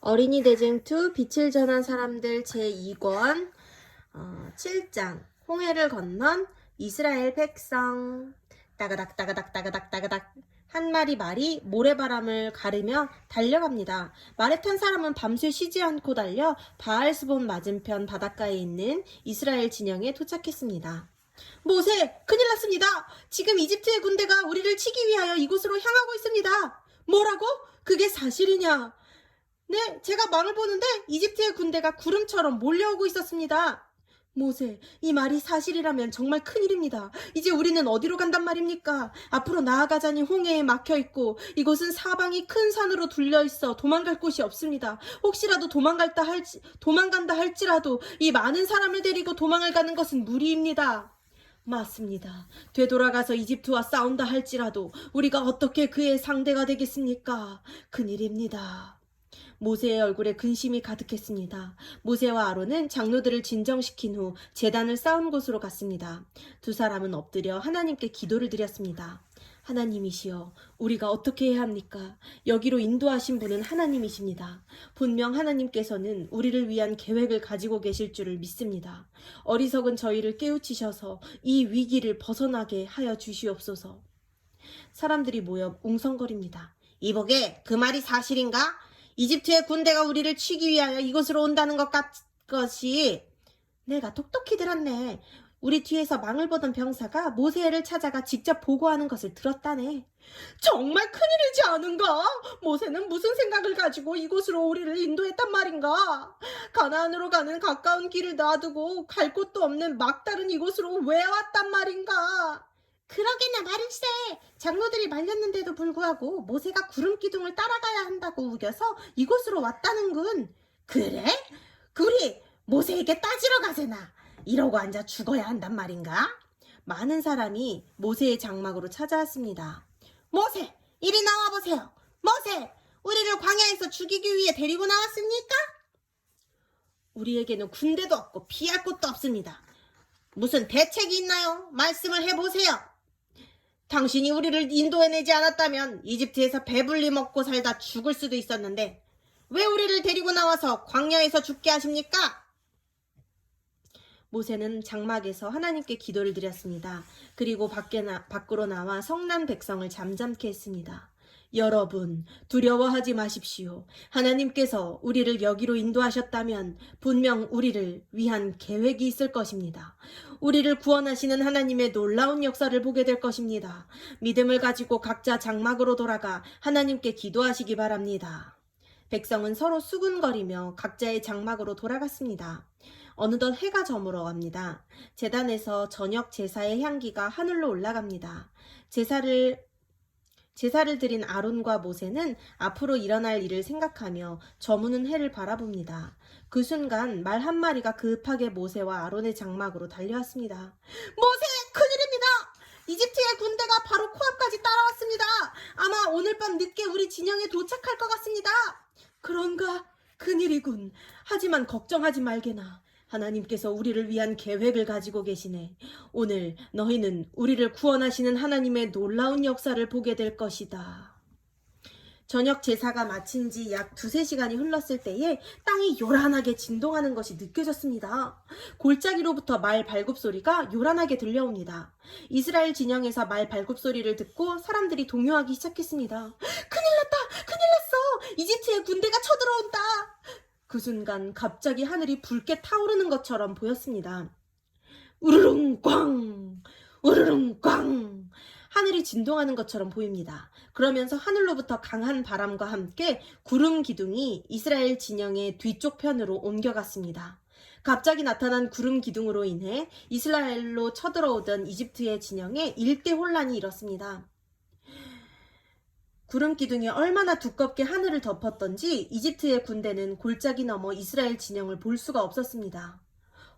어린이 대쟁투 빛을 전한 사람들 제2권 7장 홍해를 건넌 이스라엘 백성. 따가닥 따가닥 따가닥 따가닥 한 마리 말이 모래바람을 가르며 달려갑니다. 말에 탄 사람은 밤새 쉬지 않고 달려 바알스본 맞은편 바닷가에 있는 이스라엘 진영에 도착했습니다. 모세, 큰일 났습니다. 지금 이집트의 군대가 우리를 치기 위하여 이곳으로 향하고 있습니다. 뭐라고? 그게 사실이냐? 네, 제가 망을 보는데 이집트의 군대가 구름처럼 몰려오고 있었습니다. 모세, 이 말이 사실이라면 정말 큰일입니다. 이제 우리는 어디로 간단 말입니까? 앞으로 나아가자니 홍해에 막혀있고 이곳은 사방이 큰 산으로 둘려있어 도망갈 곳이 없습니다. 혹시라도 도망간다 할지라도 이 많은 사람을 데리고 도망을 가는 것은 무리입니다. 맞습니다. 되돌아가서 이집트와 싸운다 할지라도 우리가 어떻게 그의 상대가 되겠습니까? 큰일입니다. 모세의 얼굴에 근심이 가득했습니다. 모세와 아론은 장로들을 진정시킨 후 제단을 쌓은 곳으로 갔습니다. 두 사람은 엎드려 하나님께 기도를 드렸습니다. 하나님이시여, 우리가 어떻게 해야 합니까? 여기로 인도하신 분은 하나님이십니다. 분명 하나님께서는 우리를 위한 계획을 가지고 계실 줄을 믿습니다. 어리석은 저희를 깨우치셔서 이 위기를 벗어나게 하여 주시옵소서. 사람들이 모여 웅성거립니다. 이보게, 그 말이 사실인가? 이집트의 군대가 우리를 치기 위하여 이곳으로 온다는 것이 내가 똑똑히 들었네. 우리 뒤에서 망을 보던 병사가 모세를 찾아가 직접 보고하는 것을 들었다네. 정말 큰일이지 않은가? 모세는 무슨 생각을 가지고 이곳으로 우리를 인도했단 말인가? 가나안으로 가는 가까운 길을 놔두고 갈 곳도 없는 막다른 이곳으로 왜 왔단 말인가? 그러게나 말일세. 장로들이 말렸는데도 불구하고 모세가 구름 기둥을 따라가야 한다고 우겨서 이곳으로 왔다는군. 그래? 우리 모세에게 따지러 가세나. 이러고 앉아 죽어야 한단 말인가? 많은 사람이 모세의 장막으로 찾아왔습니다. 모세, 이리 나와보세요. 모세, 우리를 광야에서 죽이기 위해 데리고 나왔습니까? 우리에게는 군대도 없고 피할 곳도 없습니다. 무슨 대책이 있나요? 말씀을 해보세요. 당신이 우리를 인도해내지 않았다면 이집트에서 배불리 먹고 살다 죽을 수도 있었는데 왜 우리를 데리고 나와서 광야에서 죽게 하십니까? 모세는 장막에서 하나님께 기도를 드렸습니다. 그리고 밖으로 나와 성난 백성을 잠잠케 했습니다. 여러분, 두려워하지 마십시오. 하나님께서 우리를 여기로 인도하셨다면 분명 우리를 위한 계획이 있을 것입니다. 우리를 구원하시는 하나님의 놀라운 역사를 보게 될 것입니다. 믿음을 가지고 각자 장막으로 돌아가 하나님께 기도하시기 바랍니다. 백성은 서로 수군거리며 각자의 장막으로 돌아갔습니다. 어느덧 해가 저물어 갑니다. 제단에서 저녁 제사의 향기가 하늘로 올라갑니다. 제사를 드린 아론과 모세는 앞으로 일어날 일을 생각하며 저무는 해를 바라봅니다. 그 순간 말 한 마리가 급하게 모세와 아론의 장막으로 달려왔습니다. 모세, 큰일입니다. 이집트의 군대가 바로 코앞까지 따라왔습니다. 아마 오늘 밤 늦게 우리 진영에 도착할 것 같습니다. 그런가? 큰일이군. 하지만 걱정하지 말게나. 하나님께서 우리를 위한 계획을 가지고 계시네. 오늘 너희는 우리를 구원하시는 하나님의 놀라운 역사를 보게 될 것이다. 저녁 제사가 마친 지 약 2-3시간이 흘렀을 때에 땅이 요란하게 진동하는 것이 느껴졌습니다. 골짜기로부터 말 발굽소리가 요란하게 들려옵니다. 이스라엘 진영에서 말 발굽소리를 듣고 사람들이 동요하기 시작했습니다. 큰일 났다! 큰일 났어! 이집트의 군대가 쳐들어온다! 그 순간 갑자기 하늘이 붉게 타오르는 것처럼 보였습니다. 우르릉 꽝! 우르릉 꽝! 하늘이 진동하는 것처럼 보입니다. 그러면서 하늘로부터 강한 바람과 함께 구름 기둥이 이스라엘 진영의 뒤쪽 편으로 옮겨갔습니다. 갑자기 나타난 구름 기둥으로 인해 이스라엘로 쳐들어오던 이집트의 진영에 일대 혼란이 일었습니다. 구름 기둥이 얼마나 두껍게 하늘을 덮었던지 이집트의 군대는 골짜기 넘어 이스라엘 진영을 볼 수가 없었습니다.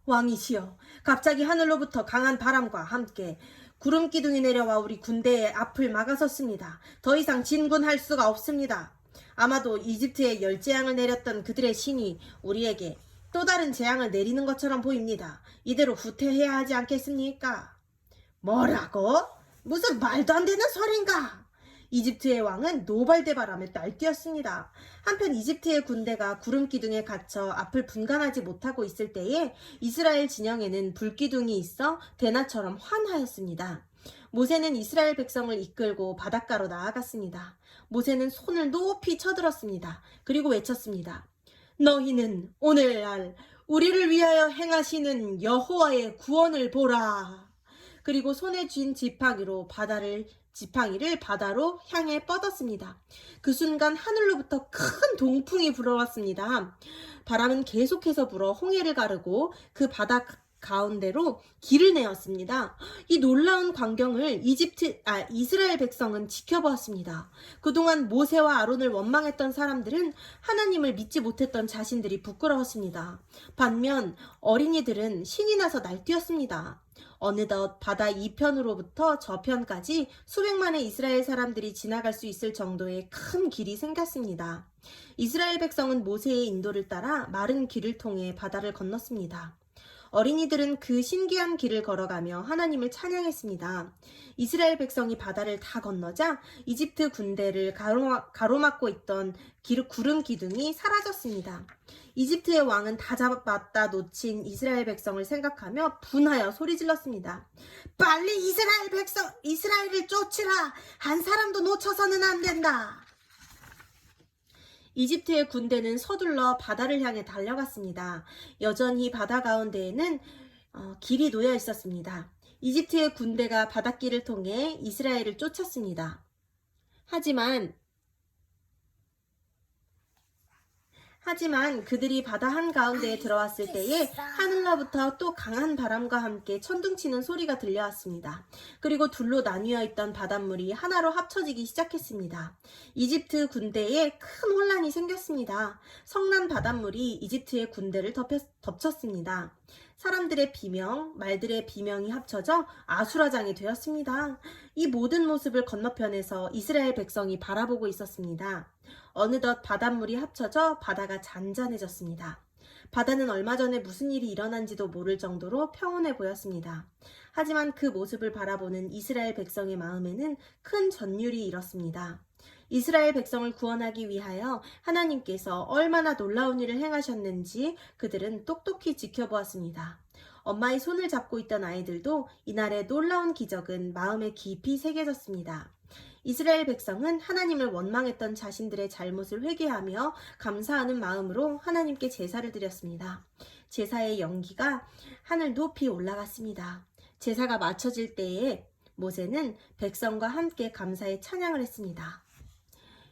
왕이시여, 갑자기 하늘로부터 강한 바람과 함께 구름 기둥이 내려와 우리 군대의 앞을 막아섰습니다. 더 이상 진군할 수가 없습니다. 아마도 이집트에 열재앙을 내렸던 그들의 신이 우리에게 또 다른 재앙을 내리는 것처럼 보입니다. 이대로 후퇴해야 하지 않겠습니까? 뭐라고? 무슨 말도 안 되는 소린가? 이집트의 왕은 노발대바람에 날뛰었습니다. 한편 이집트의 군대가 구름 기둥에 갇혀 앞을 분간하지 못하고 있을 때에 이스라엘 진영에는 불기둥이 있어 대나처럼 환하였습니다. 모세는 이스라엘 백성을 이끌고 바닷가로 나아갔습니다. 모세는 손을 높이 쳐들었습니다. 그리고 외쳤습니다. 너희는 오늘날 우리를 위하여 행하시는 여호와의 구원을 보라. 그리고 손에 쥔 지팡이를 바다로 향해 뻗었습니다. 그 순간 하늘로부터 큰 동풍이 불어왔습니다. 바람은 계속해서 불어 홍해를 가르고 그 바다 가운데로 길을 내었습니다. 이 놀라운 광경을 이스라엘 백성은 지켜보았습니다. 그동안 모세와 아론을 원망했던 사람들은 하나님을 믿지 못했던 자신들이 부끄러웠습니다. 반면 어린이들은 신이 나서 날뛰었습니다. 어느덧 바다 이편으로부터 저편까지 수백만의 이스라엘 사람들이 지나갈 수 있을 정도의 큰 길이 생겼습니다. 이스라엘 백성은 모세의 인도를 따라 마른 길을 통해 바다를 건넜습니다. 어린이들은 그 신기한 길을 걸어가며 하나님을 찬양했습니다. 이스라엘 백성이 바다를 다 건너자 이집트 군대를 가로막고 있던 구름 기둥이 사라졌습니다. 이집트의 왕은 다 잡았다 놓친 이스라엘 백성을 생각하며 분하여 소리질렀습니다. 빨리 이스라엘을 쫓으라! 한 사람도 놓쳐서는 안 된다! 이집트의 군대는 서둘러 바다를 향해 달려갔습니다. 여전히 바다 가운데에는 길이 놓여 있었습니다. 이집트의 군대가 바닷길을 통해 이스라엘을 쫓았습니다. 하지만 그들이 바다 한가운데에 들어왔을 때에 하늘로부터 또 강한 바람과 함께 천둥치는 소리가 들려왔습니다. 그리고 둘로 나뉘어 있던 바닷물이 하나로 합쳐지기 시작했습니다. 이집트 군대에 큰 혼란이 생겼습니다. 성난 바닷물이 이집트의 군대를 덮쳤습니다. 사람들의 비명, 말들의 비명이 합쳐져 아수라장이 되었습니다. 이 모든 모습을 건너편에서 이스라엘 백성이 바라보고 있었습니다. 어느덧 바닷물이 합쳐져 바다가 잔잔해졌습니다. 바다는 얼마 전에 무슨 일이 일어난지도 모를 정도로 평온해 보였습니다. 하지만 그 모습을 바라보는 이스라엘 백성의 마음에는 큰 전율이 일었습니다. 이스라엘 백성을 구원하기 위하여 하나님께서 얼마나 놀라운 일을 행하셨는지 그들은 똑똑히 지켜보았습니다. 엄마의 손을 잡고 있던 아이들도 이날의 놀라운 기적은 마음에 깊이 새겨졌습니다. 이스라엘 백성은 하나님을 원망했던 자신들의 잘못을 회개하며 감사하는 마음으로 하나님께 제사를 드렸습니다. 제사의 연기가 하늘 높이 올라갔습니다. 제사가 마쳐질 때에 모세는 백성과 함께 감사의 찬양을 했습니다.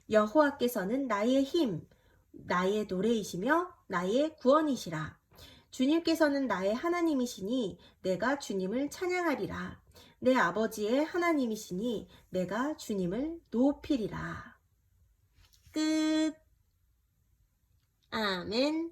여호와께서는 나의 힘, 나의 노래이시며 나의 구원이시라. 주님께서는 나의 하나님이시니 내가 주님을 찬양하리라. 내 아버지의 하나님이시니 내가 주님을 높이리라. 끝. 아멘.